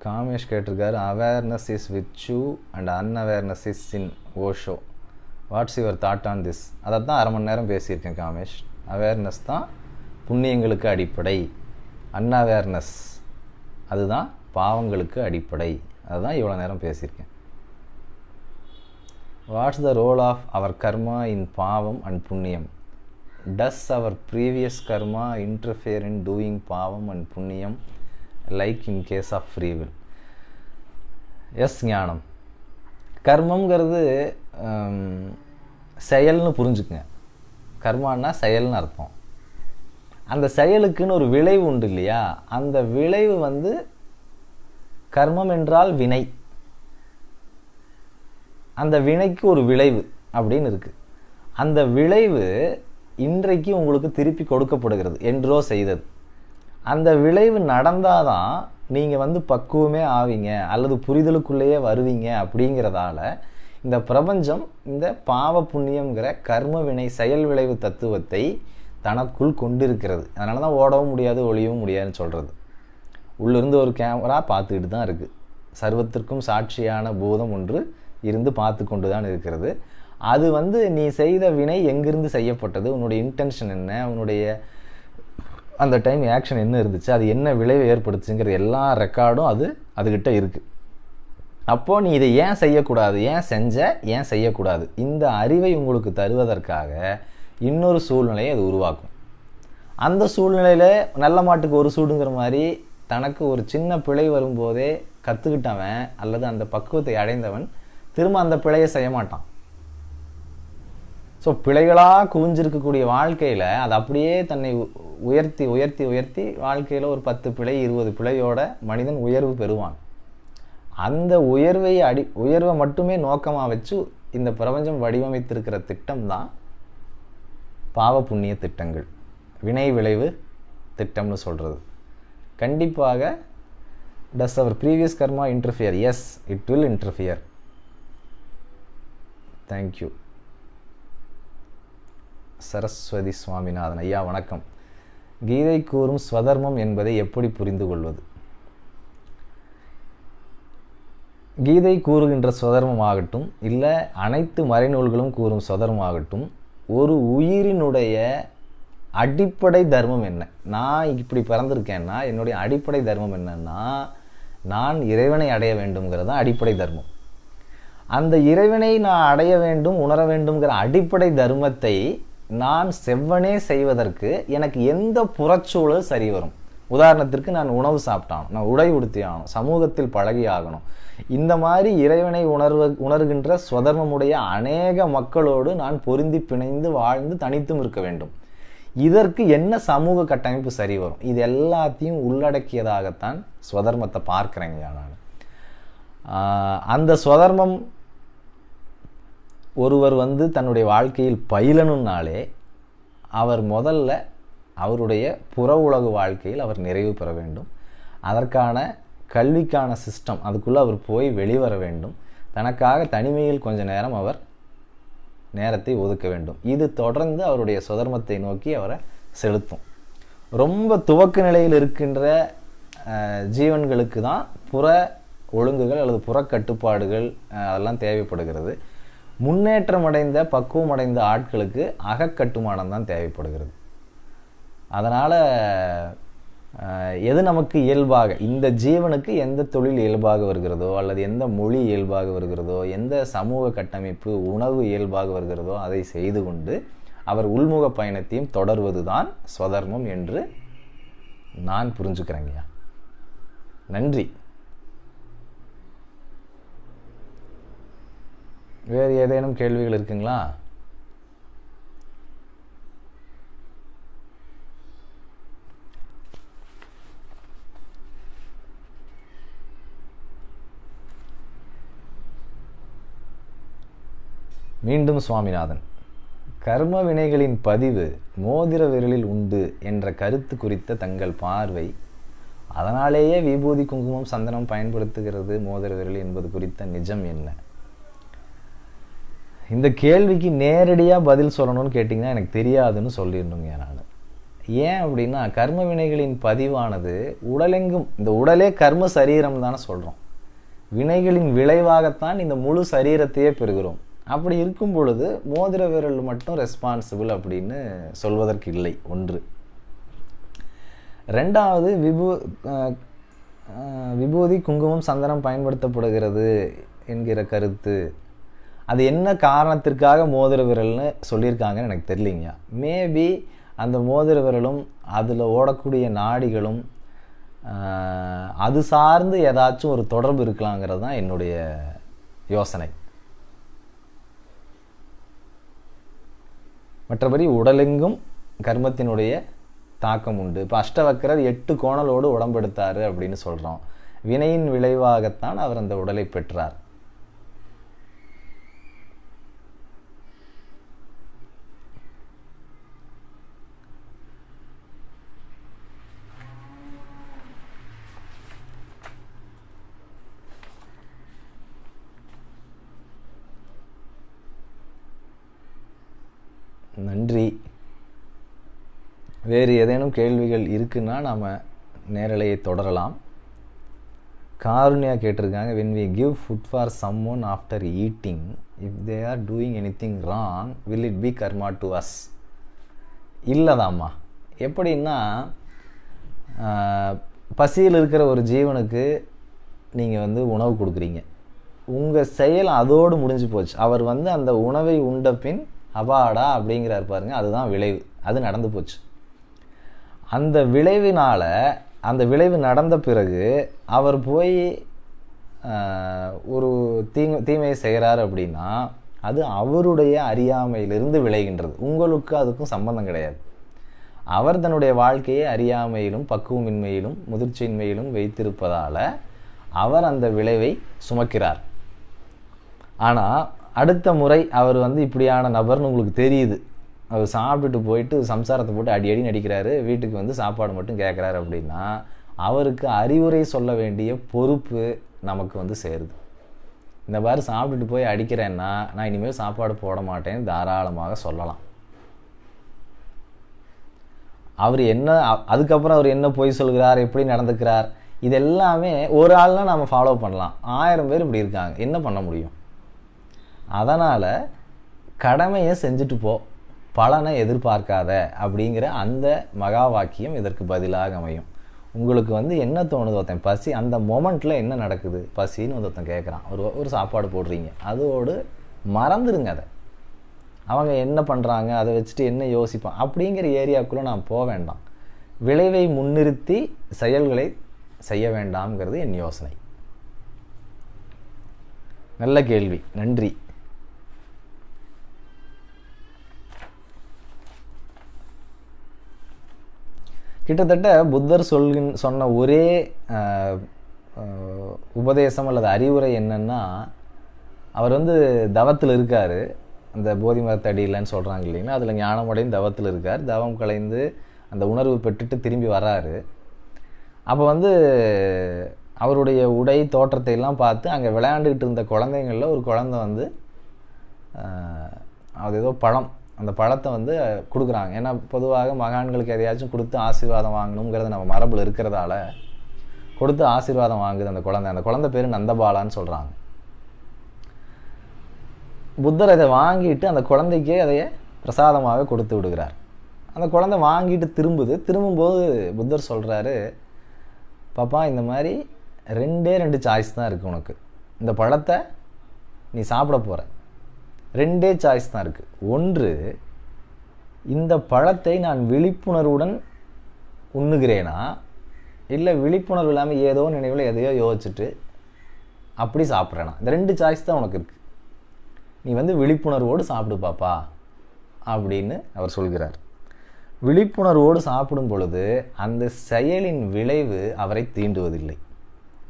காமேஷ் கேட்டிருக்காரு, awareness is with you and unawareness is in Osho. What's your thought on this? அதை தான் அரை மணி நேரம் பேசியிருக்கேன் காமேஷ். அவேர்னஸ் தான் புண்ணியங்களுக்கு அடிப்படை, அன்அவேர்னஸ் அதுதான் பாவங்களுக்கு அடிப்படை. அதுதான் இவ்வளோ நேரம் பேசியிருக்கேன். What's the role of our karma in pavam and punyam? Does our previous karma interfere in doing pavam and punyam like in case of free will? Yes ஞானம். கர்மங்கிறது செயல்னு புரிஞ்சுக்குங்க. கர்மானா செயல்னு அர்த்தம். அந்த செயலுக்குன்னு ஒரு விளைவு உண்டு இல்லையா? அந்த விளைவு கர்மம் என்றால் வினை. அந்த வினைக்கு ஒரு விளைவு அப்படின்னு இருக்குது. அந்த விளைவு இன்றைக்கு உங்களுக்கு திருப்பி கொடுக்கப்படுகிறது, என்றோ செய்தது. அந்த விளைவு நடந்தால் தான் நீங்கள் பக்குவமே ஆவீங்க அல்லது புரிதலுக்குள்ளேயே வருவீங்க. அப்படிங்கிறதால இந்த பிரபஞ்சம் இந்த பாவ புண்ணியங்கிற கர்ம வினை செயல் விளைவு தத்துவத்தை தனக்குள் கொண்டிருக்கிறது. அதனால தான் ஓடவும் முடியாது ஒளியவும் முடியாதுன்னு சொல்கிறது. உள்ளிருந்து ஒரு கேமரா பார்த்துக்கிட்டு தான் இருக்குது. சர்வத்திற்கும் சாட்சியான பூதம் ஒன்று இருந்து பார்த்து கொண்டு தான் இருக்கிறது. அது நீ செய்த வினை எங்கிருந்து செய்யப்பட்டது, உன்னுடைய இன்டென்ஷன் என்ன, உன்னுடைய அந்த டைம் ஆக்ஷன் என்ன இருந்துச்சு, அது என்ன விளைவை ஏற்படுத்துச்சுங்கிற எல்லா ரெக்கார்டும் அதுகிட்ட இருக்குது. அப்போது நீ இதை ஏன் செய்யக்கூடாது, ஏன் செஞ்ச, ஏன் செய்யக்கூடாது, இந்த அறிவை உங்களுக்கு தருவதற்காக இன்னொரு சூழ்நிலையை அது உருவாக்கும். அந்த சூழ்நிலையில் நல்ல மாட்டுக்கு ஒரு சூடுங்கிற மாதிரி தனக்கு ஒரு சின்ன பிழை வரும்போதே கற்றுக்கிட்டவன் அல்லது அந்த பக்குவத்தை அடைந்தவன் திரும்ப அந்த பிழையை செய்ய மாட்டான். ஸோ பிழைகளாக குவிஞ்சிருக்கக்கூடிய வாழ்க்கையில் அது அப்படியே தன்னை உயர்த்தி உயர்த்தி உயர்த்தி வாழ்க்கையில் ஒரு 10 பிழை 20 பிழையோட மனிதன் உயர்வு பெறுவான். அந்த உயர்வை மட்டுமே நோக்கமாக வச்சு இந்த பிரபஞ்சம் வடிவமைத்திருக்கிற திட்டம் தான் பாவ புண்ணிய திட்டங்கள், வினை விளைவு திட்டம்னு சொல்கிறது. கண்டிப்பாக does our previous karma interfere? Yes, it will interfere. Thank you. Saraswathi Swaminathan ஐயா வணக்கம். கீதை கூறும் ஸ்வதர்மம் என்பதை எப்படி புரிந்து கொள்வது? கீதை கூறுகின்ற ஸ்வதர்மமாகட்டும் இல்லை அனைத்து மறைநூல்களும் கூறும் ஸ்வதர்மமாகட்டும், ஒரு உயிரினுடைய அடிப்படை தர்மம் என்ன? நான் இப்படி பிறந்திருக்கேன்னா என்னுடைய அடிப்படை தர்மம் என்னன்னா, நான் இறைவனை அடைய வேண்டும்ங்கிறது தான் அடிப்படை தர்மம். அந்த இறைவனை நான் அடைய வேண்டும், உணர வேண்டும்ங்கிற அடிப்படை தர்மத்தை நான் செவ்வனே செய்வதற்கு எனக்கு எந்த புறச்சூழல் சரி வரும்? உதாரணத்திற்கு நான் உணவு சாப்பிட்டான், நான் உடை உடுத்தி ஆகணும், சமூகத்தில் பழகி ஆகணும். இந்த மாதிரி இறைவனை உணர்கின்ற ஸ்வதர்மமுடைய அநேக மக்களோடு நான் பொருந்தி பிணைந்து வாழ்ந்து தனித்தும் இருக்க வேண்டும். இதற்கு என்ன சமூக கட்டமைப்பு சரி வரும்? இது எல்லாத்தையும் உள்ளடக்கியதாகத்தான் ஸ்வதர்மத்தை பார்க்குறேங்க நான். அந்த ஸ்வதர்மம் ஒருவர் தன்னுடைய வாழ்க்கையில் பயிலணும்னாலே அவர் முதல்ல அவருடைய புற உலக வாழ்க்கையில் அவர் நிறைவு பெற வேண்டும். அதற்கான கல்விக்கான சிஸ்டம் அதுக்குள்ளே அவர் போய் வெளிவர வேண்டும். தனக்காக தனிமையில் கொஞ்ச நேரம் அவர் நேரத்தை ஒதுக்க வேண்டும். இது தொடர்ந்து அவருடைய சுதர்மத்தை நோக்கி அவரை செலுத்தும். ரொம்ப துவக்க நிலையில் இருக்கின்ற ஜீவன்களுக்கு தான் புற ஒழுங்குகள் அல்லது புறக்கட்டுப்பாடுகள் அதெல்லாம் தேவைப்படுகிறது. முன்னேற்றம் அடைந்த பக்குவம் அடைந்த ஆட்களுக்கு அகக்கட்டுமானம் தான் தேவைப்படுகிறது. அதனால் எது நமக்கு இயல்பாக, இந்த ஜீவனுக்கு எந்த தொழில் இயல்பாக வருகிறதோ அல்லது எந்த மொழி இயல்பாக வருகிறதோ, எந்த சமூக கட்டமைப்பு உணவு இயல்பாக வருகிறதோ அதை செய்து கொண்டு அவர் உள்முக பயணத்தையும் தொடர்வது தான் ஸ்வதர்மம் என்று நான் புரிஞ்சுக்கிறேங்கய்யா. நன்றி. வேறு ஏதேனும் கேள்விகள் இருக்குங்களா? மீண்டும் சுவாமிநாதன், கர்ம வினைகளின் பதிவு மோதிர விரலில் உண்டு என்ற கருத்து குறித்த தங்கள் பார்வை, அதனாலேயே விபூதி குங்குமம் சந்தனம் பயன்படுத்துகிறது மோதிர விரல் என்பது குறித்த நிஜம் என்ன? இந்த கேள்விக்கு நேரடியாக பதில் சொல்லணும்னு கேட்டிங்கன்னா எனக்கு தெரியாதுன்னு சொல்லிடணுங்க. நான் ஏன் அப்படின்னா கர்ம வினைகளின் பதிவானது உடலெங்கும், இந்த உடலே கர்ம சரீரம் தானே சொல்கிறோம், வினைகளின் விளைவாகத்தான் இந்த முழு சரீரத்தையே பெறுகிறோம். அப்படி இருக்கும் பொழுது மோதிர விரல் மட்டும் ரெஸ்பான்சிபிள் அப்படின்னு சொல்வதற்கு இல்லை. ஒன்று. ரெண்டாவது, விபூதி குங்குமம் சந்தனம் பயன்படுத்தப்படுகிறது என்கிற கருத்து, அது என்ன காரணத்திற்காக மோதிர விரல்னு சொல்லியிருக்காங்கன்னு எனக்கு தெரியலிங்க. மேபி அந்த மோதிர விரலும் அதில் ஓடக்கூடிய நாடிகளும் அது சார்ந்து ஏதாச்சும் ஒரு தொடர்பு இருக்கலாங்கிறது தான் என்னுடைய யோசனை. மற்றபடி உடலெங்கும் கர்மத்தினுடைய தாக்கம் உண்டு. இப்போ அஷ்டவக்கரர் 8 கோணலோடு உடம்பெடுத்தார் அப்படின்னு சொல்கிறோம். வினையின் விளைவாகத்தான் அவர் அந்த உடலை பெற்றார். நன்றி. வேறு ஏதேனும் கேள்விகள் இருக்குன்னா நாம் நேரலையை தொடரலாம். காருண்யா கேட்டிருக்காங்க, when we give food for someone after eating, if they are doing anything wrong, will it be karma to us? இல்லதாம்மா. எப்படின்னா, பசியில் இருக்கிற ஒரு ஜீவனுக்கு நீங்கள் உணவு கொடுக்குறீங்க, உங்கள் செயல் அதோடு முடிஞ்சு போச்சு. அவர் அந்த உணவை உண்ட பின் அபாடா அப்படிங்கிறார் பாருங்க, அதுதான் விளைவு. அது நடந்து போச்சு. அந்த விளைவினால், அந்த விளைவு நடந்த பிறகு அவர் போய் ஒரு தீமையை செய்கிறார் அப்படின்னா அது அவருடைய அறியாமையிலிருந்து விளைகின்றது. உங்களுக்கு அதுக்கும் சம்பந்தம் கிடையாது. அவர் தன்னுடைய வாழ்க்கையை அறியாமையிலும் பக்குவமின்மையிலும் முதிர்ச்சியின்மையிலும் வைத்திருப்பதால் அவர் அந்த விளைவை சுமக்கிறார். ஆனால் அடுத்த முறை அவர் இப்படியான நபர்னு உங்களுக்கு தெரியுது, அவர் சாப்பிட்டுட்டு போயிட்டு சம்சாரத்தை போட்டு அடி நடிக்கிறாரு, வீட்டுக்கு சாப்பாடு மட்டும் கேட்குறாரு அப்படின்னா அவருக்கு அறிவுரை சொல்ல வேண்டிய பொறுப்பு நமக்கு சேருது. இந்த மாதிரி சாப்பிட்டுட்டு போய் அடிக்கிறேன்னா நான் இனிமேல் சாப்பாடு போட மாட்டேன்னு தாராளமாக சொல்லலாம். அவர் என்ன, அதுக்கப்புறம் அவர் என்ன பொய் சொல்கிறார், எப்படி நடந்துக்கிறார், இது எல்லாமே ஒரு ஆள்லாம் நம்ம ஃபாலோ பண்ணலாம். 1000 பேர் இப்படி இருக்காங்க, என்ன பண்ண முடியும்? அதனால் கடமையை செஞ்சுட்டு போ, பலனை எதிர்பார்க்காத அப்படிங்கிற அந்த மகா வாக்கியம் இதற்கு பதிலாக அமையும். உங்களுக்கு என்ன தோணுது, ஒருத்தன் பசி, அந்த மொமெண்ட்டில் என்ன நடக்குது, பசின்னு ஒருத்தன் கேட்குறான், ஒரு சாப்பாடு போடுறீங்க, அதோடு மறந்துடுங்க. அதை அவங்க என்ன பண்ணுறாங்க, அதை வச்சுட்டு என்ன யோசிப்பான் அப்படிங்கிற ஏரியாவுக்குள்ளே நான் போக வேண்டாம். விளைவை முன்னிறுத்தி செயல்களை செய்ய வேண்டாம்ங்கிறது என் யோசனை. நல்ல கேள்வி, நன்றி. கிட்டத்தட்ட புத்தர் சொன்ன ஒரே உபதேசம் அல்லது அறிவுரை என்னன்னா, அவர் தவத்தில் இருக்கார், அந்த போதி மரத்தடியில்னு சொல்கிறாங்க இல்லைங்களா, அதில் ஞானமடைந்து தவத்தில் இருக்கார். தவம் கலைந்து அந்த உணர்வு பெற்றுட்டு திரும்பி வராரு. அப்போ அவருடைய உடை தோற்றத்தை எல்லாம் பார்த்து அங்கே விளையாண்டுக்கிட்டு இருந்த குழந்தைங்களில் ஒரு குழந்தை அது ஏதோ பழம், அந்த பழத்தை கொடுக்குறாங்க. ஏன்னா பொதுவாக மகான்களுக்கு எதையாச்சும் கொடுத்து ஆசீர்வாதம் வாங்கணுங்கிறது நம்ம மரபில் இருக்கிறதால கொடுத்து ஆசீர்வாதம் வாங்குது அந்த குழந்தை. அந்த குழந்தை பேர் நந்தபாலான்னு சொல்கிறாங்க. புத்தர் அதை வாங்கிட்டு அந்த குழந்தைக்கே அதையே பிரசாதமாக கொடுத்து விடுகிறார். அந்த குழந்தை வாங்கிட்டு திரும்பும்போது புத்தர் சொல்கிறாரு, பாப்பா இந்த மாதிரி 2 சாய்ஸ் தான் இருக்குது உனக்கு, இந்த பழத்தை நீ சாப்பிட போகிற 2 சாய்ஸ் தான் இருக்குது. ஒன்று, இந்த பழத்தை நான் விழிப்புணர்வுடன் உண்ணுகிறேனா, இல்லை விழிப்புணர்வு இல்லாமல் ஏதோ நினைவில் எதையோ யோசிச்சுட்டு அப்படி சாப்பிட்றேனா, இந்த 2 சாய்ஸ் தான் உனக்கு இருக்குது. நீ விழிப்புணர்வோடு சாப்பிடு பாப்பா அப்படின்னு அவர் சொல்கிறார். விழிப்புணர்வோடு சாப்பிடும் பொழுது அந்த செயலின் விளைவு அவரை தீண்டுவதில்லை,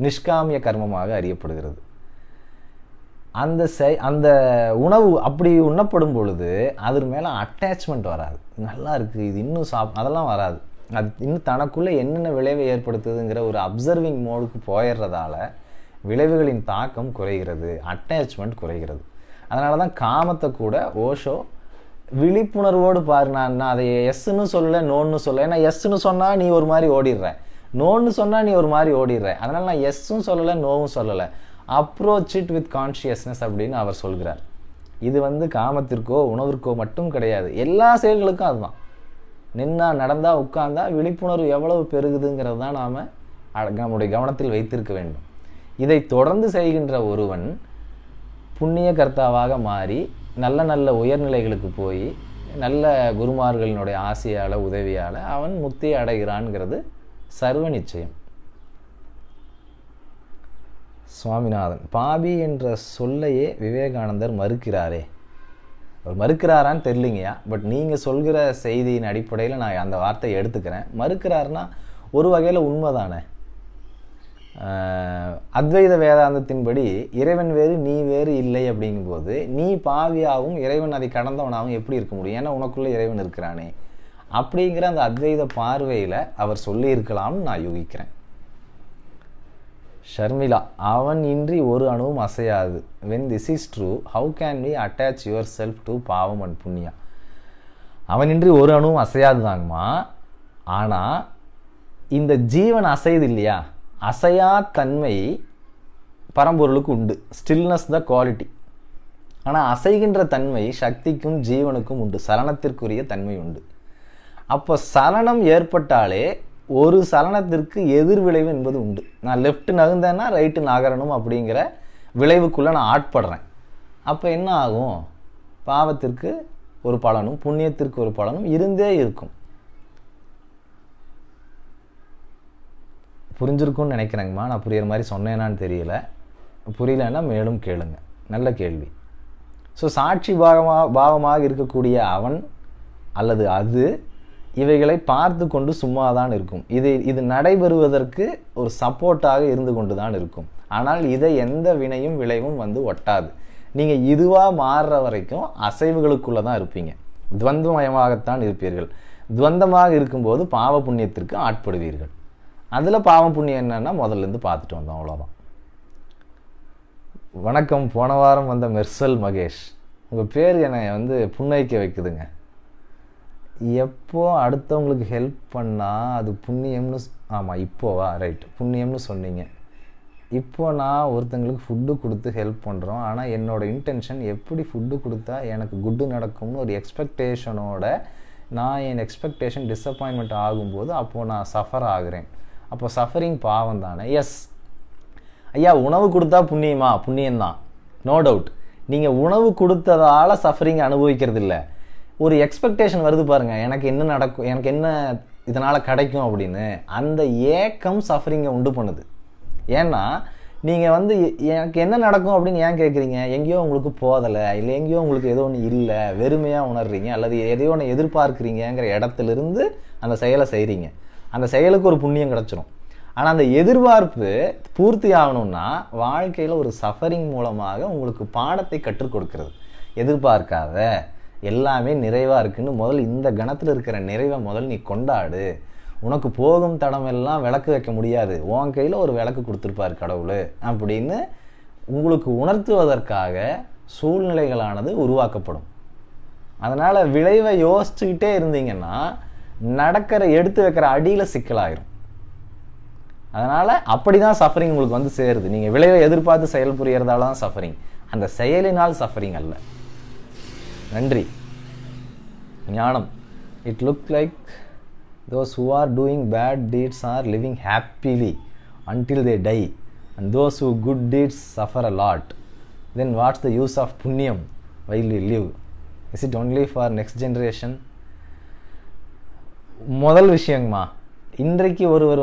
நிஷ்காமிய கர்மமாக அறியப்படுகிறது. அந்த உணவு அப்படி உண்ணப்படும் பொழுது அதன் மேலே அட்டாச்மெண்ட் வராது. நல்லா இருக்குது, இது இன்னும் அதெல்லாம் வராது. அது இன்னும் தனக்குள்ளே என்னென்ன விளைவை ஏற்படுத்துதுங்கிற ஒரு அப்சர்விங் மோடுக்கு போயிடுறதால விளைவுகளின் தாக்கம் குறைகிறது, அட்டாச்மெண்ட் குறைகிறது. அதனால தான் காமத்தை கூட ஓஷோ விழிப்புணர்வோடு பாரு. நான் அதை எஸ்ன்னு சொல்லலை, நோன்னு சொல்ல. ஏன்னா எஸ்ன்னு சொன்னால் நீ ஒரு மாதிரி ஓடிடுற, நோன்னு சொன்னால் நீ ஒரு மாதிரி ஓடிடுற. அதனால் நான் எஸ்ஸும் சொல்லலை, நோவும் சொல்லலை. அப்ரோச் இட் வித் கான்ஷியஸ்னஸ் அப்படின்னு அவர் சொல்கிறார். இது காமத்திற்கோ உணவிற்கோ மட்டும் கிடையாது, எல்லா செயல்களுக்கும் அதுதான். நின்னா, நடந்தா, உட்கார்ந்தா விழிப்புணர்வு எவ்வளவு பெருகுதுங்கிறது தான் நாம் நம்முடைய கவனத்தில் வைத்திருக்க வேண்டும். இதை தொடர்ந்து செய்கின்ற ஒருவன் புண்ணிய கர்த்தாவாக மாறி நல்ல நல்ல உயர்நிலைகளுக்கு போய் நல்ல குருமார்களினுடைய ஆசையால், உதவியால் அவன் முக்தியை அடைகிறான்ங்கிறது சர்வ நிச்சயம். சுவாமிநாதன், பாபி என்ற சொல்லையே விவேகானந்தர் மறுக்கிறாரே. அவர் மறுக்கிறாரான்னு தெரியலிங்கய்யா, பட் நீங்கள் சொல்கிற செய்தியின் அடிப்படையில் நான் அந்த வார்த்தையை எடுத்துக்கிறேன். மறுக்கிறாருன்னா ஒரு வகையில் உண்மைதானே. அத்வைத வேதாந்தத்தின்படி இறைவன் வேறு நீ வேறு இல்லை அப்படிங்கும்போது நீ பாவியாகவும் இறைவன் அதை கடந்தவனாகவும் எப்படி இருக்க முடியும்? ஏன்னா உனக்குள்ளே இறைவன் இருக்கிறானே. அப்படிங்கிற அந்த அத்வைத பார்வையில் அவர் சொல்லியிருக்கலாம்னு நான் யூகிக்கிறேன். ஷர்மிளா, அவன் இன்றி ஒரு அணுவும் அசையாது. when this is true, how can we attach yourself to பாவம் அண்ட் புண்ணியா? அவனின்றி ஒரு அணுவும் அசையாது தாங்கம்மா. ஆனால் இந்த ஜீவன் அசையுது இல்லையா, அசையா தன்மை பரம்பொருளுக்கு உண்டு. Stillness the quality. ஆனால் அசைகின்ற தன்மை சக்திக்கும் ஜீவனுக்கும் உண்டு, சலனத்திற்குரிய தன்மை உண்டு. அப்போ சலனம் ஏற்பட்டாலே ஒரு சலனத்திற்கு எதிர் விளைவு என்பது உண்டு. நான் லெஃப்ட் நகர்ந்தேன்னா ரைட்டு நகரணும் அப்படிங்கிற விளைவுக்குள்ளே நான் ஆட்படுறேன். அப்போ என்ன ஆகும்? பாவத்திற்கு ஒரு பலனும் புண்ணியத்திற்கு ஒரு பலனும் இருந்தே இருக்கும். புரிஞ்சிருக்கும்னு நினைக்கிறேங்கம்மா. நான் புரியுற மாதிரி சொன்னேனான்னு தெரியல. புரியலன்னா மேலும் கேளுங்க. நல்ல கேள்வி. ஸோ சாட்சி பாவமாக இருக்கக்கூடிய அவன் அல்லது அது இவைகளை பார்த்து கொண்டு சும்மா தான் இருக்கும். இது நடைபெறுவதற்கு ஒரு சப்போர்ட்டாக இருந்து கொண்டு தான் இருக்கும். ஆனால் இதை எந்த வினையும் விளைவும் ஒட்டாது. நீங்கள் இதுவாக மாறுற வரைக்கும் அசைவுகளுக்குள்ளே தான் இருப்பீங்க. துவந்தமயமாகத்தான் இருப்பீர்கள். துவந்தமாக இருக்கும்போது பாவ புண்ணியத்திற்கு ஆட்படுவீர்கள். அதில் பாவம் புண்ணியம் என்னன்னா முதல்லேருந்து பார்த்துட்டு வந்தோம், அவ்வளோதான். வணக்கம். போன வாரம் வந்த மெர்சல் மகேஷ், உங்கள் பேர் என்னை புன்னகைக்க வைக்குதுங்க. எப்போ அடுத்தவங்களுக்கு ஹெல்ப் பண்ணால் அது புண்ணியம்னு, ஆமாம் இப்போவா, ரைட், புண்ணியம்னு சொன்னீங்க. இப்போ நான் ஒருத்தங்களுக்கு ஃபுட்டு கொடுத்து ஹெல்ப் பண்ணுறோம், ஆனால் என்னோடய இன்டென்ஷன் எப்படி ஃபுட்டு கொடுத்தா எனக்கு குட்டு நடக்கும்னு ஒரு எக்ஸ்பெக்டேஷனோட நான் என் எக்ஸ்பெக்டேஷன் டிஸப்பாயின்மெண்ட் ஆகும்போது அப்போது நான் சஃபர் ஆகுறேன். அப்போ சஃபரிங் பாவம் தானே? எஸ் ஐயா, உணவு கொடுத்தா புண்ணியமா? புண்ணியம்தான், நோ டவுட். நீங்கள் உணவு கொடுத்ததால் சஃபரிங் அனுபவிக்கிறது இல்லை, ஒரு எக்ஸ்பெக்டேஷன் வருது பாருங்கள், எனக்கு என்ன நடக்கும், எனக்கு என்ன இதனால் கிடைக்கும் அப்படின்னு. அந்த ஏக்கம் சஃபரிங்கை உண்டு பண்ணுது. ஏன்னா நீங்கள் எனக்கு என்ன நடக்கும் அப்படின்னு ஏன் கேட்குறீங்க? எங்கேயோ உங்களுக்கு போதலை, இல்லை எங்கேயோ உங்களுக்கு ஏதோ ஒன்று இல்லை, வெறுமையாக உணர்றீங்க, அல்லது எதையோ ஒன்று எதிர்பார்க்குறீங்கிற இடத்துலேருந்து அந்த செயலை செய்கிறீங்க. அந்த செயலுக்கு ஒரு புண்ணியம் கிடச்சிரும். ஆனால் அந்த எதிர்பார்ப்பு பூர்த்தி ஆகணும்னா வாழ்க்கையில் ஒரு சஃபரிங் மூலமாக உங்களுக்கு பாடத்தை கற்றுக் கொடுக்கிறது. எதிர்பார்க்காத, எல்லாமே நிறைவாக இருக்குன்னு முதல் இந்த கணத்தில் இருக்கிற நிறைவை முதல் நீ கொண்டாடு. உனக்கு போகும் தடமெல்லாம் விளக்கு வைக்க முடியாது, உன் கையில் ஒரு விளக்கு கொடுத்துருப்பார் கடவுள் அப்படின்னு உங்களுக்கு உணர்த்துவதற்காக சூழ்நிலைகளானது உருவாக்கப்படும். அதனால் விளைவை யோசிச்சுக்கிட்டே இருந்தீங்கன்னா எடுத்து வைக்கிற அடியில் சிக்கலாயிரும். அதனால் அப்படி தான் சஃபரிங் உங்களுக்கு சேருது. நீங்கள் விளைவை எதிர்பார்த்து செயல் புரியறதால தான் சஃபரிங், அந்த செயலினால் சஃபரிங் அல்ல. நன்றி. ஞானம், it look like those who are doing bad deeds are living happily until they die, and those who good deeds suffer a lot. Then what's the use of punyam while we live? Is it only for next generation? முதல் விஷயங்கம்மா, இன்றைக்கு ஒருவர்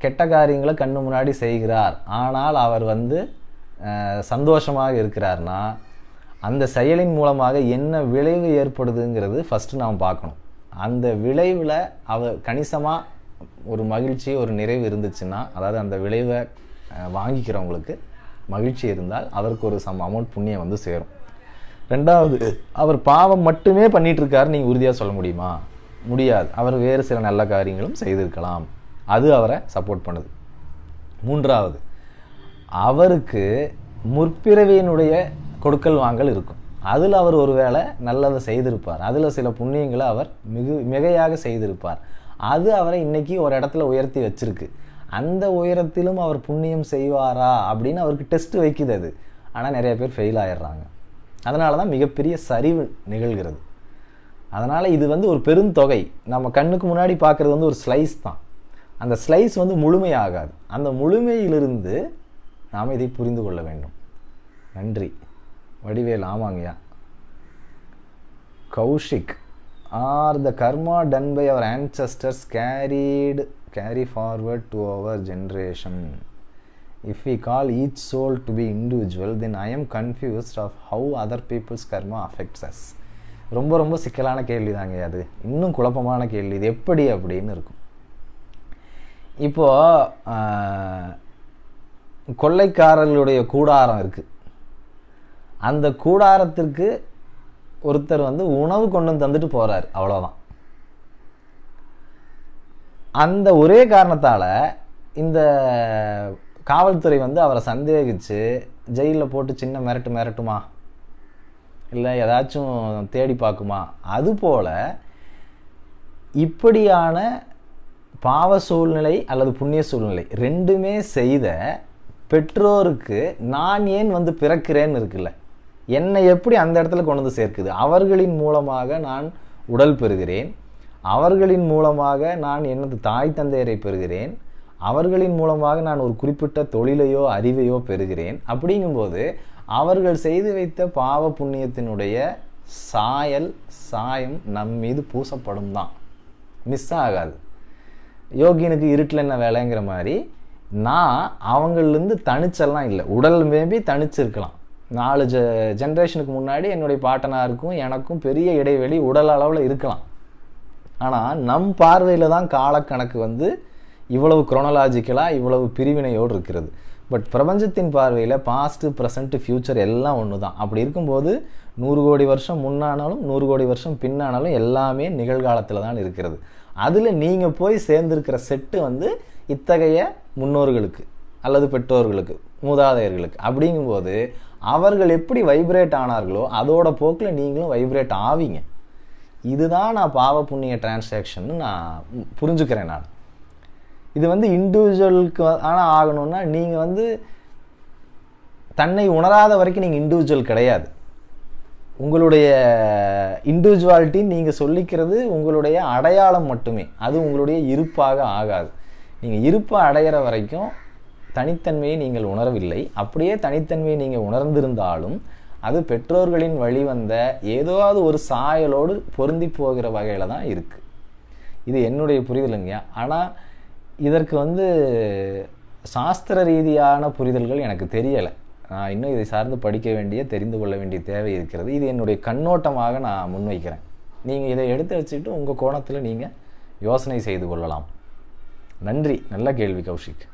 கெட்ட காரியங்களை கண்ணு முன்னாடி செய்கிறார், ஆனால் அவர் சந்தோஷமாக இருக்கிறார்னா அந்த செயலின் மூலமாக என்ன விளைவு ஏற்படுதுங்கிறது ஃபஸ்ட்டு நாம் பார்க்கணும். அந்த விளைவில் அவர் கணிசமாக ஒரு மகிழ்ச்சி, ஒரு நிறைவு இருந்துச்சுன்னா, அதாவது அந்த விளைவை வாங்கிக்கிறவங்களுக்கு மகிழ்ச்சி இருந்தால் அவருக்கு ஒரு அமௌண்ட் புண்ணியம் சேரும். ரெண்டாவது, அவர் பாவம் மட்டுமே பண்ணிகிட்டு இருக்காரு நீங்கள் உறுதியாக சொல்ல முடியுமா? முடியாது. அவர் வேறு சில நல்ல காரியங்களும் செய்திருக்கலாம், அது அவரை சப்போர்ட் பண்ணுது. மூன்றாவது, அவருக்கு முற்பிறவியினுடைய கொடுக்கல் வாங்கல் இருக்கும். அதில் அவர் ஒரு வேளை நல்லதை செய்திருப்பார், அதில் சில புண்ணியங்களை அவர் மிகையாக செய்திருப்பார். அது அவரை இன்னைக்கு ஒரு இடத்துல உயர்த்தி வச்சிருக்கு. அந்த உயரத்திலும் அவர் புண்ணியம் செய்வாரா அப்படின்னு அவருக்கு டெஸ்ட் வைக்குது அது. ஆனால் நிறைய பேர் ஃபெயில் ஆயிடுறாங்க. அதனால தான் மிகப்பெரிய சரிவு நிகழ்கிறது. அதனால் இது ஒரு பெருந்தொகை. நம்ம கண்ணுக்கு முன்னாடி பார்க்குறது ஒரு ஸ்லைஸ் தான். அந்த ஸ்லைஸ் முழுமையாகாது. அந்த முழுமையிலிருந்து நாம் இதை புரிந்து கொள்ள வேண்டும். நன்றி. வடிவேல், ஆமாங்கய்யா. Kaushik, are the karma done by our ancestors carry forward to our generation? If we call each soul to be individual, then I am confused of how other people's karma affects us. ரொம்ப ரொம்ப சிக்கலான கேள்வி தாங்க அது. இன்னும் குழப்பமான கேள்வி. இது எப்படி அப்படின்னு இருக்கும். இப்போது கொள்ளைக்காரர்களுடைய கூடாரம் இருக்குது. அந்த கூடாரத்திற்கு ஒருத்தர் உணவு கொண்டு தந்துட்டு போகிறார், அவ்வளோதான். அந்த ஒரே காரணத்தால் இந்த காவல்துறை அவரை சந்தேகித்து ஜெயிலில் போட்டு சின்ன மிரட்டுமா, இல்லை ஏதாச்சும் தேடி பார்க்குமா? அதுபோல் இப்படியான பாவ சூழ்நிலை அல்லது புண்ணிய சூழ்நிலை ரெண்டுமே செய்த பெற்றோருக்கு நான் ஏன் பிறக்கிறேன்னு இருக்குல்ல, என்னை எப்படி அந்த இடத்துல கொண்டு சேர்க்குது? அவர்களின் மூலமாக நான் உடல் பெறுகிறேன், அவர்களின் மூலமாக நான் எனது தாய் தந்தையரை பெறுகிறேன், அவர்களின் மூலமாக நான் ஒரு குறிப்பிட்ட தொழிலையோ அறிவையோ பெறுகிறேன். அப்படிங்கும்போது அவர்கள் செய்து வைத்த பாவ புண்ணியத்தினுடைய சாயம் நம் மீது பூசப்படும் தான், மிஸ் ஆகாது. யோகினுக்கு இருட்டில் என்ன வேலைங்கிற மாதிரி நான் அவங்கள்லேருந்து தனிச்செல்லாம் இல்லை. உடல் மேபி தனிச்சிருக்கலாம். 4 ஜென்ரேஷனுக்கு முன்னாடி என்னுடைய பாட்டனாருக்கும் எனக்கும் பெரிய இடைவெளி உடல் அளவில் இருக்கலாம். ஆனால் நம் பார்வையில் தான் காலக்கணக்கு இவ்வளவு குரோனலாஜிக்கலாக இவ்வளவு பிரிவினையோடு இருக்கிறது. பட் பிரபஞ்சத்தின் பார்வையில் பாஸ்ட்டு, ப்ரெசண்ட்டு, ஃப்யூச்சர் எல்லாம் ஒன்று தான். அப்படி இருக்கும்போது 100 கோடி வருஷம் முன்னானாலும் 100 கோடி வருஷம் பின்னானாலும் எல்லாமே நிகழ்காலத்தில் தான் இருக்கிறது. அதில் நீங்கள் போய் சேர்ந்திருக்கிற செட்டு இத்தகைய முன்னோர்களுக்கு அல்லது பெற்றோர்களுக்கு, மூதாதையர்களுக்கு. அப்படிங்கும்போது அவர்கள் எப்படி வைப்ரேட் ஆனார்களோ அதோட போக்கில் நீங்களும் வைப்ரேட் ஆவீங்க. இதுதான் நான் பாவ புண்ணிய டிரான்சாக்ஷன் நான் புரிஞ்சுக்கிறேன். நான் இது இண்டிவிஜுவலுக்கு ஆனால் ஆகணும்னா நீங்கள் தன்னை உணராத வரைக்கும் நீங்கள் இண்டிவிஜுவல் கிடையாது. உங்களுடைய இண்டிவிஜுவாலிட்டின்னு நீங்கள் சொல்லிக்கிறது உங்களுடைய அடையாளம் மட்டுமே. அது உங்களுடைய இருப்பாக ஆகாது. நீங்கள் இருப்பை அடையிற வரைக்கும் தனித்தன்மையை நீங்கள் உணரவில்லை. அப்படியே தனித்தன்மையை நீங்கள் உணர்ந்திருந்தாலும் அது பெற்றோர்களின் வழி வந்த ஏதோவது ஒரு சாயலோடு பொருந்தி போகிற வகையில் தான் இருக்குது. இது என்னுடைய புரிதலுங்க. ஆனால் இதற்கு சாஸ்திர ரீதியான புரிதல்கள் எனக்கு தெரியலை. நான் இன்னும் இதை சார்ந்து படிக்க வேண்டிய, தெரிந்து கொள்ள வேண்டிய தேவை இருக்கிறது. இது என்னுடைய கண்ணோட்டமாக நான் முன்வைக்கிறேன். நீங்கள் இதை எடுத்து வச்சுட்டு உங்கள் கோணத்தில் நீங்கள் யோசனை செய்து கொள்ளலாம். நன்றி. நல்ல கேள்வி Kaushik.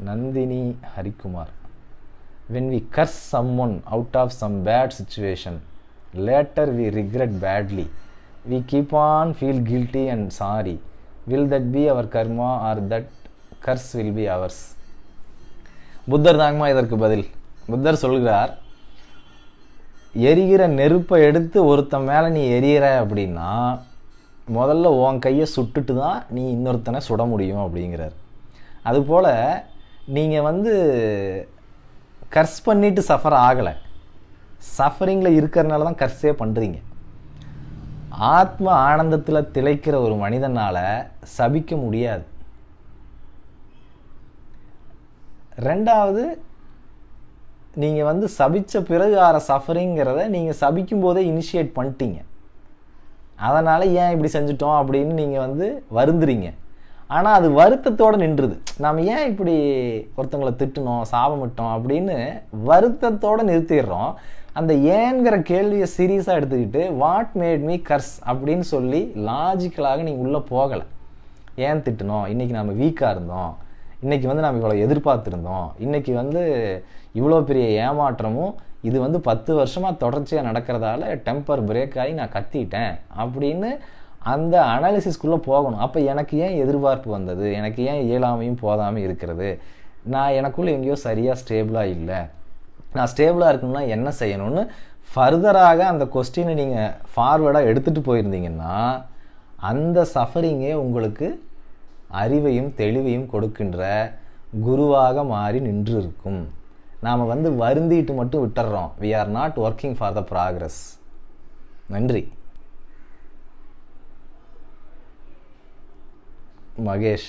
Nandini Harikumar, when we curse someone out of some bad situation, later we regret badly, we keep on feel guilty and sorry, will that be our karma or that curse will be ours? புத்தர் தாங்கம்மா இதற்கு பதில். புத்தர் சொல்கிறார், எரிகிற நெருப்பை எடுத்து ஒருத்தன் மேலே நீ எரியிற அப்படின்னா முதல்ல உன் கையை சுட்டுட்டு தான் நீ இன்னொருத்தனை சுட முடியும் அப்படிங்கிறார். அதுபோல் நீங்கள் கர்ஸ் பண்ணிட்டு சஃபர் ஆகலை, சஃபரிங்கில் இருக்கிறதுனால தான் கர்ஸே பண்ணுறீங்க. ஆத்ம ஆனந்தத்தில் திளைக்கிற ஒரு மனிதனால் சபிக்க முடியாது. ரெண்டாவது, நீங்கள் சபித்த பிறகு ஆற சஃபரிங்கிறத நீங்கள் சபிக்கும் போதே இனிஷியேட் பண்ணிட்டீங்க. அதனால் ஏன் இப்படி செஞ்சுட்டோம் அப்படின்னு நீங்கள் வருந்துறீங்க. ஆனால் அது வருத்தத்தோடு நின்றுது. நாம் ஏன் இப்படி ஒருத்தங்களை திட்டணும், சாபமிட்டோம் அப்படின்னு வருத்தத்தோடு நிறுத்திடுறோம். அந்த ஏன்கிற கேள்வியை சீரியஸாக எடுத்துக்கிட்டு வாட் மேட் மீ கர்ஸ் அப்படின்னு சொல்லி லாஜிக்கலாக நீங்கள் உள்ளே போகலை. ஏன் திட்டணும், இன்றைக்கி நம்ம வீக்காக இருந்தோம், இன்றைக்கி நம்ம இவ்வளோ எதிர்பார்த்துருந்தோம், இன்றைக்கி இவ்வளோ பெரிய ஏமாற்றமும் இது 10 வருஷமாக தொடர்ச்சியாக நடக்கிறதால டெம்பர் பிரேக் ஆகி நான் கத்திட்டேன் அப்படின்னு அந்த அனாலிசிஸ்குள்ளே போகணும். அப்போ எனக்கு ஏன் எதிர்பார்ப்பு வந்தது, எனக்கு ஏன் இயலாமையும் போதாமல் இருக்கிறது, நான் எனக்குள்ளே எங்கேயோ சரியாக ஸ்டேபிளாக இல்லை, நான் ஸ்டேபிளாக இருக்கணும்னா என்ன செய்யணும்னு ஃபர்தராக அந்த கொஸ்டினை நீங்கள் ஃபார்வேர்டாக எடுத்துகிட்டு போயிருந்தீங்கன்னா அந்த சஃபரிங்கே உங்களுக்கு அறிவையும் தெளிவையும் கொடுக்கின்ற குருவாக மாறி நின்று இருக்கும். நாம் வருந்திட்டு மட்டும் விட்டுறோம். we are not working for the progress. நன்றி. Mahesh,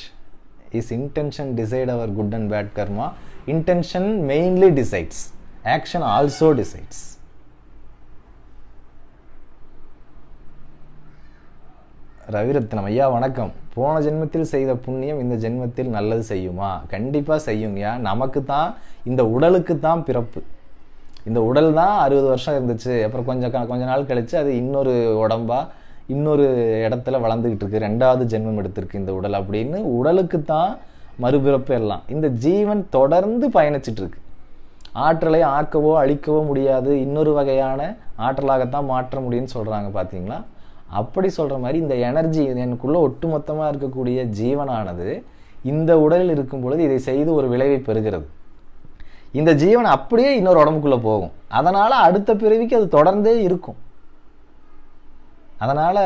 is intention decide our good and bad karma? Intention mainly decides, action also decides. ரவிரத்னம் ஐயா வணக்கம். போன ஜென்மத்தில் செய்த புண்ணியம் இந்த ஜென்மத்தில் நல்லது செய்யுமா? கண்டிப்பாக செய்யுங்கய்யா. நமக்கு தான், இந்த உடலுக்கு தான் பிறப்பு. இந்த உடல் தான் 60 வருஷம் இருந்துச்சு, அப்புறம் கொஞ்ச நாள் கழிச்சு அது இன்னொரு உடம்பா இன்னொரு இடத்துல வளர்ந்துக்கிட்டு இருக்கு, 2வது ஜென்மம் எடுத்திருக்கு இந்த உடல் அப்படின்னு. உடலுக்கு தான் மறுபிறப்பு எல்லாம். இந்த ஜீவன் தொடர்ந்து பயணிச்சிட்டு இருக்கு. ஆற்றலை ஆக்கவோ அழிக்கவோ முடியாது, இன்னொரு வகையான ஆற்றலாகத்தான் மாற்ற முடியும்னு சொல்கிறாங்க. பார்த்தீங்களா? அப்படி சொல்கிற மாதிரி இந்த எனர்ஜி எனக்குள்ளே ஒட்டுமொத்தமாக இருக்கக்கூடிய ஜீவனானது இந்த உடலில் இருக்கும் பொழுது இதை செய்து ஒரு விளைவை பெறுகிறது. இந்த ஜீவன் அப்படியே இன்னொரு உடம்புக்குள்ளே போகும். அதனால் அடுத்த பிறவிக்கு அது தொடர்ந்தே இருக்கும். அதனால்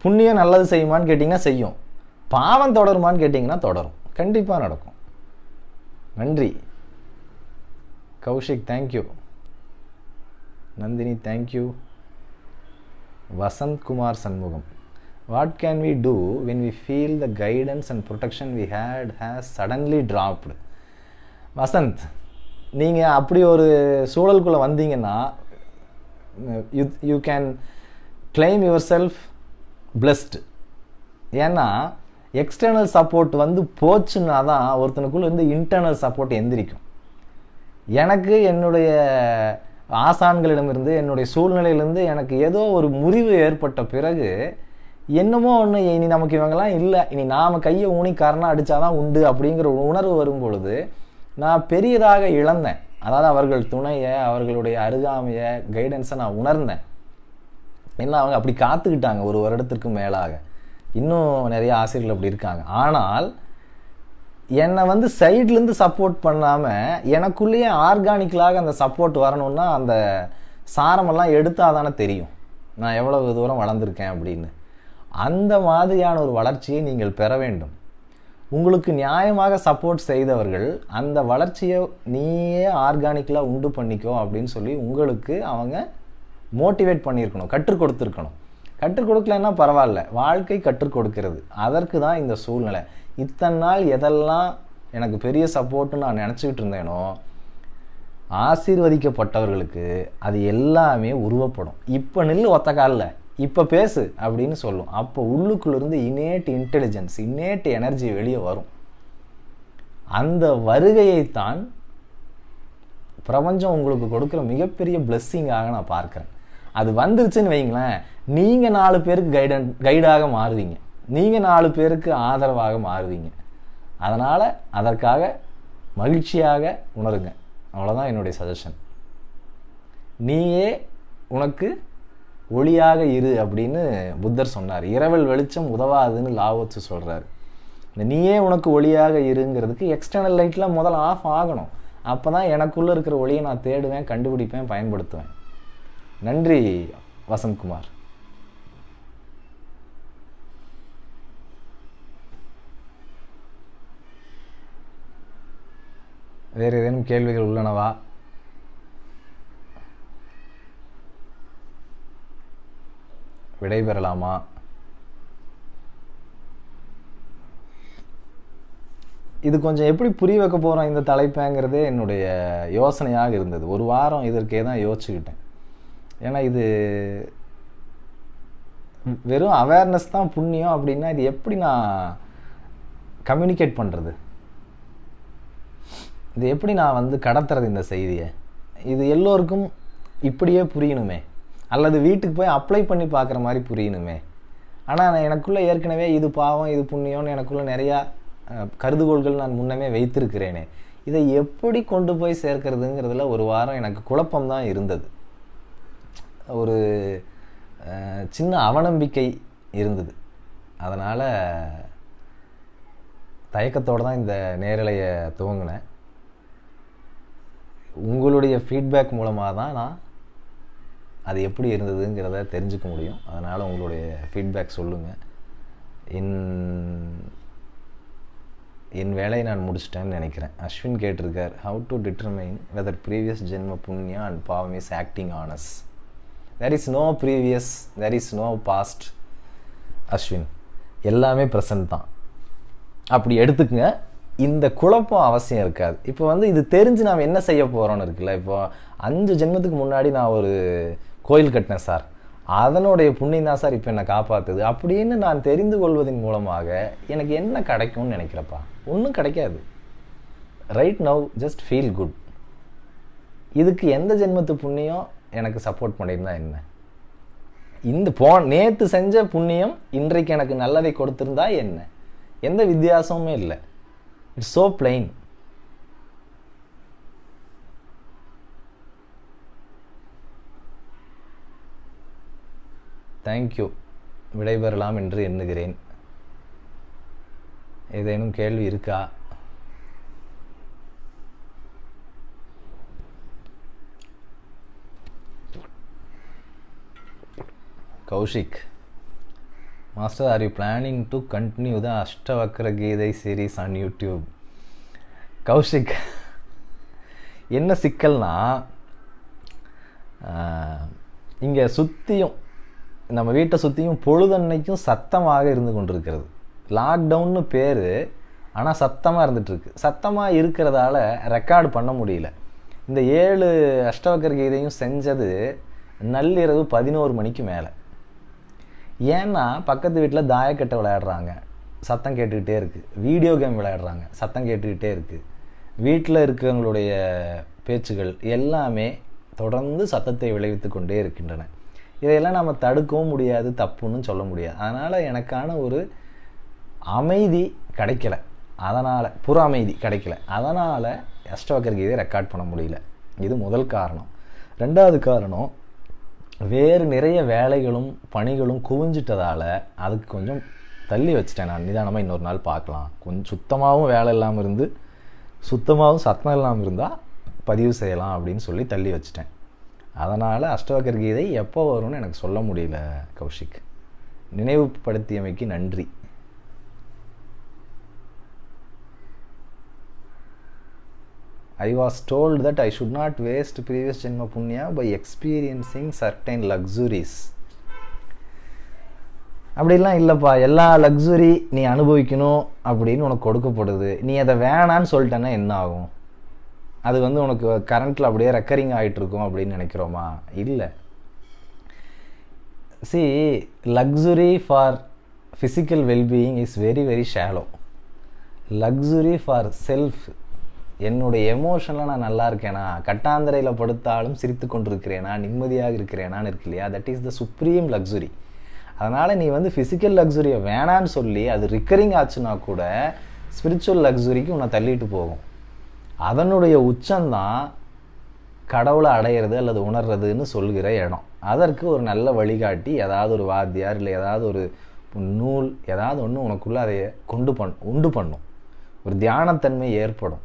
புண்ணியம் நல்லது செய்யுமான்னு கேட்டிங்கன்னா செய்யும், பாவம் தொடருமான்னு கேட்டிங்கன்னா தொடரும். கண்டிப்பாக நடக்கும். நன்றி. Kaushik thank you. Nandini thank you. Vasanth Kumar Shanmugam, what can we do when we feel the guidance and protection we had has suddenly dropped? Vasanth, நீங்கள் அப்படி ஒரு சூழலுக்குள்ளே வந்தீங்கன்னா you can claim yourself blessed. ஏன்னா எக்ஸ்டர்னல் சப்போர்ட் போச்சுன்னா தான் ஒருத்தனுக்குள்ளே இன்டர்னல் சப்போர்ட் எந்திரிக்கும். எனக்கு என்னுடைய ஆசான்களிடமிருந்து, என்னுடைய சூழ்நிலையிலேருந்து எனக்கு ஏதோ ஒரு முறிவு ஏற்பட்ட பிறகு என்னமோ ஒன்று, இனி நமக்கு இவங்கெல்லாம் இல்லை, இனி நாம் கையை ஊனி கரணம் அடித்தாதான் உண்டு அப்படிங்கிற உணர்வு வரும் பொழுது நான் பெரியதாக இழந்தேன். அதாவது அவர்கள் துணையை, அவர்களுடைய அருகாமையை, கைடன்ஸை நான் உணர்ந்தேன். ஏன்னா அவங்க அப்படி காத்துக்கிட்டாங்க ஒரு வருடத்திற்கு மேலாக. இன்னும் நிறைய ஆசிரியர்கள் அப்படி இருக்காங்க. ஆனால் என்னை சைட்லேருந்து சப்போர்ட் பண்ணாமல் எனக்குள்ளேயே ஆர்கானிக்கலாக அந்த சப்போர்ட் வரணும்னா அந்த சாரமெல்லாம் எடுத்தால் தானே தெரியும் நான் எவ்வளவு தூரம் வளர்ந்துருக்கேன் அப்படின்னு. அந்த மாதிரியான ஒரு வளர்ச்சியை நீங்கள் பெற வேண்டும். உங்களுக்கு நியாயமாக சப்போர்ட் செய்தவர்கள் அந்த வளர்ச்சியை நீயே ஆர்கானிக்கலாக உண்டு பண்ணிக்கோ அப்படின்னு சொல்லி உங்களுக்கு அவங்க மோட்டிவேட் பண்ணியிருக்கணும், கற்றுக் கொடுத்துருக்கணும். கற்றுக் கொடுக்கலன்னா பரவாயில்ல, வாழ்க்கை கற்றுக் கொடுக்கிறது. அதற்கு தான் இந்த சூழ்நிலை. இத்தனை நாள் எதெல்லாம் எனக்கு பெரிய சப்போர்ட்டுன்னு நான் நினச்சிக்கிட்டு இருந்தேனோ, ஆசீர்வதிக்கப்பட்டவர்களுக்கு அது எல்லாமே உருவப்படும். இப்போ நில்லு ஒத்த காலில், இப்போ பேசு அப்படின்னு சொல்லும். அப்போ உள்ளுக்குள்ளேருந்து இன்னேட் இன்டெலிஜென்ஸ், இன்னேட் எனர்ஜி வெளியே வரும். அந்த வருகையைத்தான் பிரபஞ்சம் உங்களுக்கு கொடுக்குற மிகப்பெரிய பிளெஸ்ஸிங்காக நான் பார்க்குறேன். அது வந்துருச்சுன்னு வைங்களேன், நீங்கள் 4 பேருக்கு கைடாக மாறுவீங்க, நீங்கள் 4 பேருக்கு ஆதரவாக மாறுவீங்க. அதனால் அதற்காக மகிழ்ச்சியாக உணருங்க. அவ்வளோதான் என்னுடைய சஜஷன். நீயே உனக்கு ஒளியாக இரு அப்படின்னு புத்தர் சொன்னார். இரவல் வெளிச்சம் உதவாதுன்னு லாவோட்சு சொல்கிறார். இந்த நீயே உனக்கு ஒளியாக இருங்கிறதுக்கு எக்ஸ்டர்னல் லைட்லாம் முதல்ல ஆஃப் ஆகணும். அப்போ தான் எனக்குள்ளே இருக்கிற ஒளியை நான் தேடுவேன், கண்டுபிடிப்பேன், பயன்படுத்துவேன். நன்றி வசந்த்குமார். வேறு ஏதேனும் கேள்விகள் உள்ளனவா? விடைபெறலாமா? இது கொஞ்சம் எப்படி புரிய வைக்க போகிறோம் இந்த தலைப்பேங்கிறதே என்னுடைய யோசனையாக இருந்தது. ஒரு வாரம் இதற்கே தான் யோசிச்சுக்கிட்டேன். ஏன்னா இது வெறும் அவேர்னஸ் தான் புண்ணியம் அப்படின்னா இது எப்படி நான் கம்யூனிகேட் பண்ணுறது? இது எப்படி நான் கடத்துறது இந்த செய்தியை? இது எல்லோருக்கும் இப்படியே புரியணுமே, அல்லது வீட்டுக்கு போய் அப்ளை பண்ணி பார்க்குற மாதிரி புரியணுமே. ஆனால் எனக்குள்ளே ஏற்கனவே இது பாவம் இது புண்ணியம்னு எனக்குள்ளே நிறையா கருதுகோள்கள் நான் முன்னமே வைத்திருக்கிறேனே. இதை எப்படி கொண்டு போய் சேர்க்கிறதுங்கிறதுல ஒரு வாரம் எனக்கு குழப்பம்தான் இருந்தது. ஒரு சின்ன அவநம்பிக்கை இருந்தது. அதனால் தயக்கத்தோடு தான் இந்த நேரலையை துவங்கினேன். உங்களுடைய ஃபீட்பேக் மூலமாக தான் நான் அது எப்படி இருந்ததுங்கிறத தெரிஞ்சுக்க முடியும். அதனால் உங்களுடைய ஃபீட்பேக் சொல்லுங்கள். என் வேலையை நான் முடிச்சிட்டேன்னு நினைக்கிறேன். அஸ்வின் கேட்டிருக்கார், how to determine whether previous janma punya and pavam is acting on us. There is no previous, there is no past Ashwin, எல்லாமே ப்ரெசன்ட் தான். அப்படி எடுத்துக்கங்க. இந்த குழப்பம் அவசியம் இருக்காது. இப்போ வந்து இது தெரிஞ்சு நாம் என்ன செய்ய போகிறோன்னு இருக்குல்ல. இப்போ 5 ஜென்மத்துக்கு முன்னாடி நான் ஒரு கோயில் கட்டினேன் சார், அதனுடைய புண்ணியம் தான் சார் இப்போ என்னை காப்பாற்றுது அப்படின்னு நான் தெரிந்து கொள்வதன் மூலமாக எனக்கு என்ன கிடைக்கும்னு நினைக்கிறப்பா? ஒன்றும் கிடைக்காது. Right now just feel good. இதுக்கு எந்த ஜென்மத்து புண்ணியம் எனக்கு சப்போர்ட் பண்ணியிருந்தா என்ன? இந்த நேற்று செஞ்ச புண்ணியம் இன்றைக்கு எனக்கு நல்லதை கொடுத்துருந்தா என்ன? எந்த வித்தியாசமுமே இல்லை. It's so plain. தேங்க்யூ. விடைபெறலாம் என்று எண்ணுகிறேன். ஏதேனும் கேள்வி இருக்கா? Kaushik master, are you planning to continue the Ashtavakra Gita series on YouTube? Kaushik, என்ன சிக்கல்னா, இங்கே சுற்றியும் நம்ம வீட்டை சுற்றியும் பொழுதன்னைக்கும் சத்தமாக இருந்து கொண்டிருக்கிறது. லாக்டவுன்னு பேர், ஆனால் சத்தமாக இருந்துகிட்ருக்கு. சத்தமாக இருக்கிறதால ரெக்கார்டு பண்ண முடியல. இந்த 7 அஷ்டவக்ர கீதையும் செஞ்சது நள்ளிரவு 11 மணிக்கு மேலே. ஏன்னா பக்கத்து வீட்டில் தாயக்கட்டை விளையாடுறாங்க, சத்தம் கேட்டுக்கிட்டே இருக்குது. வீடியோ கேம் விளையாடுறாங்க, சத்தம் கேட்டுக்கிட்டே இருக்குது. வீட்டில் இருக்கிறவங்களுடைய பேச்சுகள் எல்லாமே தொடர்ந்து சத்தத்தை விளைவித்து கொண்டே இருக்கின்றன. இதையெல்லாம் நம்ம தடுக்கவும் முடியாது, தப்புன்னு சொல்ல முடியாது. அதனால் எனக்கான ஒரு அமைதி கிடைக்கல, அதனால் புற அமைதி கிடைக்கல. அதனால் அஷ்டவக்ர கீதையை ரெக்கார்ட் பண்ண முடியல. இது முதல் காரணம். 2வது காரணம், வேறு நிறைய வேலைகளும் பணிகளும் குவிஞ்சிட்டதால் அதுக்கு கொஞ்சம் தள்ளி வச்சுட்டேன். நான் நிதானமாக இன்னொரு நாள் பார்க்கலாம். கொஞ்சம் சுத்தமாகவும் வேலை இல்லாமல் இருந்து சுத்தமாகவும் சத்தம் இல்லாமல் இருந்தால் பதிவு செய்யலாம் அப்படின்னு சொல்லி தள்ளி வச்சுட்டேன். அதனால் அஷ்டவக்ர கீதை எப்போ வரும்னு எனக்கு சொல்ல முடியல கௌஷிக். நினைவுபடுத்தியமைக்கு நன்றி. I was told that I should not waste previous Janma Punya by experiencing certain luxuries. அப்படிலாம் இல்லைப்பா. எல்லா லக்ஸுரி நீ அனுபவிக்கணும் அப்படின்னு உனக்கு கொடுக்கப்படுது. நீ அதை வேணான்னு சொல்லிட்டேன்னா என்ன ஆகும்? அது வந்து உனக்கு கரண்ட்டில் அப்படியே ரெக்கரிங் ஆகிட்டு இருக்கும் அப்படின்னு நினைக்கிறோமா? இல்லை. See, luxury for physical well-being is very very shallow. Luxury for self, என்னுடைய எமோஷனில் நான் நல்லா இருக்கேனா, கட்டாந்தரையில் படுத்தாலும் சிரித்து கொண்டு இருக்கிறேனா, நிம்மதியாக இருக்கிறேனான்னு இருக்கு இல்லையா, that is the supreme luxury. அதனால் நீ வந்து ஃபிசிக்கல் லக்ஸுரியை வேணான்னு சொல்லி அது ரிக்கரிங் ஆச்சுன்னா கூட ஸ்பிரிச்சுவல் லக்ஸுரிக்கு உன்னை தள்ளிட்டு போகும். அதனுடைய உச்சம்தான் கடவுளை அடையிறது அல்லது உணர்றதுன்னு சொல்கிற இடம். அதற்கு ஒரு நல்ல வழிகாட்டி, ஏதாவது ஒரு வாத்தியார் இல்லை ஏதாவது ஒரு நூல், ஏதாவது ஒன்று உனக்குள்ளே அதை உண்டு பண்ணும். ஒரு தியானத்தன்மை ஏற்படும்.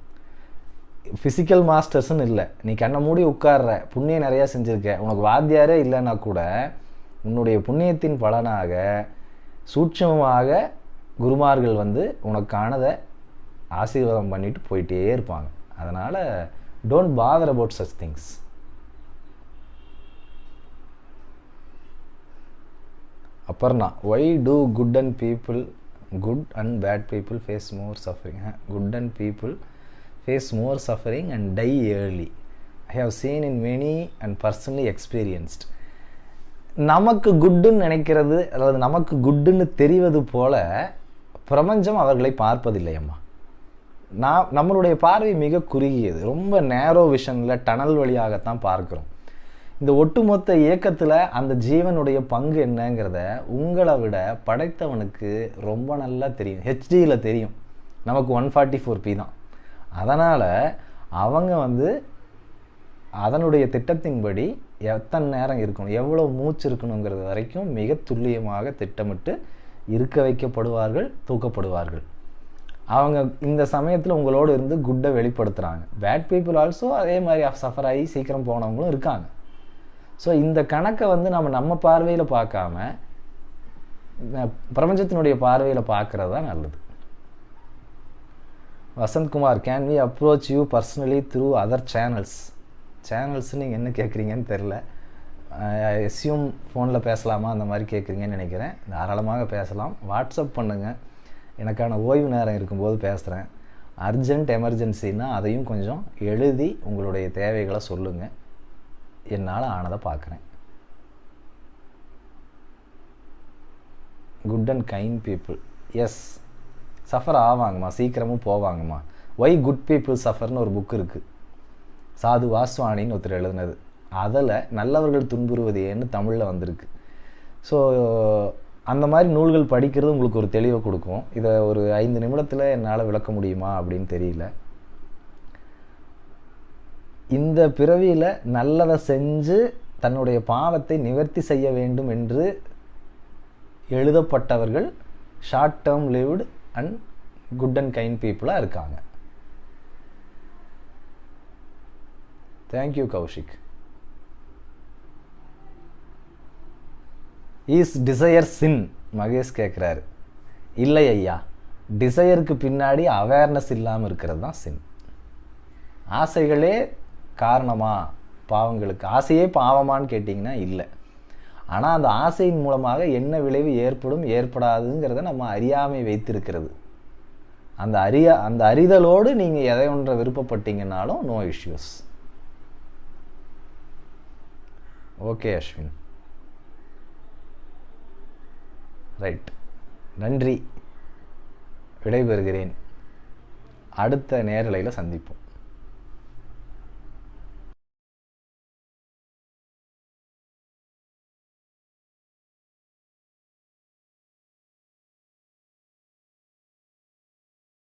ஃபிசிக்கல் மாஸ்டர்ஸ்ன்னு இல்லை, நீ கண்ணை மூடி உட்கார்ற, புண்ணியம் நிறையா செஞ்சுருக்க, உனக்கு வாத்தியாரே இல்லைன்னா கூட உன்னுடைய புண்ணியத்தின் பலனாக சூட்சமமாக குருமார்கள் வந்து உனக்கானதை ஆசீர்வாதம் பண்ணிட்டு போயிட்டே இருப்பாங்க. அதனால் don't bother about such things. Aparna, why do good and bad people face more suffering? Good and people face more suffering and die early. I have seen in many and personally experienced. நமக்கு குட்டுன்னு நினைக்கிறது அல்லது நமக்கு குட்டுன்னு தெரிவது போல பிரபஞ்சம் அவர்களை பார்ப்பதில்லை அம்மா. நம்மளுடைய பார்வை மிக குறுகியது, ரொம்ப நேரோ விஷனில் டனல் வழியாகத்தான் பார்க்குறோம். இந்த ஒட்டுமொத்த இயக்கத்தில் அந்த ஜீவனுடைய பங்கு என்னங்கிறத உங்களை விட படைத்தவனுக்கு ரொம்ப நல்லா தெரியும். ஹெச்டியில் தெரியும். நமக்கு 144p தான். அதனால் அவங்க வந்து அதனுடைய திட்டத்தின்படி எத்தனை நேரம் இருக்கணும், எவ்வளோ மூச்சு இருக்கணுங்கிறது வரைக்கும் மிக துல்லியமாக திட்டமிட்டு இருக்க வைக்கப்படுவார்கள், தூக்கப்படுவார்கள். அவங்க இந்த சமயத்தில் உங்களோடு இருந்து குட்டை வெளிப்படுத்துகிறாங்க. பேட் பீப்புள் ஆல்சோ அதே மாதிரி சஃபர் ஆகி சீக்கிரம் போனவங்களும் இருக்காங்க. ஸோ இந்த கணக்கை வந்து நம்ம பார்வையில் பார்க்காம பிரபஞ்சத்தினுடைய பார்வையில் பார்க்குறது தான் நல்லது. Vasanthkumar, can we approach you personally through other channels நீங்கள் என்ன கேட்குறீங்கன்னு தெரில. எஸ்யூம் ஃபோனில் பேசலாமா அந்த மாதிரி கேட்குறீங்கன்னு நினைக்கிறேன். தாராளமாக பேசலாம். வாட்ஸ்அப் பண்ணுங்கள். எனக்கான ஓய்வு நேரம் இருக்கும்போது பேசுகிறேன். அர்ஜென்ட் எமர்ஜென்சின்னா அதையும் கொஞ்சம் எழுதி உங்களுடைய தேவைகளை சொல்லுங்கள். என்னால் ஆனதை பார்க்குறேன். Good and kind people yes suffer ஆவாங்கம்மா, சீக்கிரமும் போவாங்கம்மா. ஒய் குட் பீப்புள் சஃபர்னு ஒரு புக் இருக்குது, சாது வாஸ்வானின்னு ஒருத்தர் எழுதுனது. அதில் நல்லவர்கள் துன்புறுவது ஏன்னு தமிழில் வந்திருக்கு. ஸோ அந்த மாதிரி நூல்கள் படிக்கிறது உங்களுக்கு ஒரு தெளிவை கொடுக்கும். இதை ஒரு 5 நிமிடத்தில் என்னால் விளக்க முடியுமா அப்படின்னு தெரியல. இந்த பிறவியில் நல்லதை செஞ்சு தன்னுடைய பாவத்தை நிவர்த்தி செய்ய வேண்டும் என்று எழுதப்பட்டவர்கள் short term lived and good and kind பீப்புளாக இருக்காங்க. Thank you Kaushik. Is desire sin? Mahesh கேட்குறாரு. இல்லை ஐயா, டிசையருக்கு பின்னாடி அவேர்னஸ் இல்லாமல் இருக்கிறது தான் சின். ஆசைகளே காரணமா பாவங்களுக்கு? ஆசையே பாவமானு கேட்டிங்கன்னா இல்லை. ஆனால் அந்த ஆசையின் மூலமாக என்ன விளைவு ஏற்படும் ஏற்படாதுங்கிறத நம்ம அறியாமை வைத்திருக்கிறது. அந்த அறிதலோடு நீங்கள் எதை ஒன்றை விருப்பப்பட்டீங்கன்னாலும் no issues. Okay Ashwin, right, நன்றி, விடைபெறுகிறேன். அடுத்த நேரலையில் சந்திப்போம்.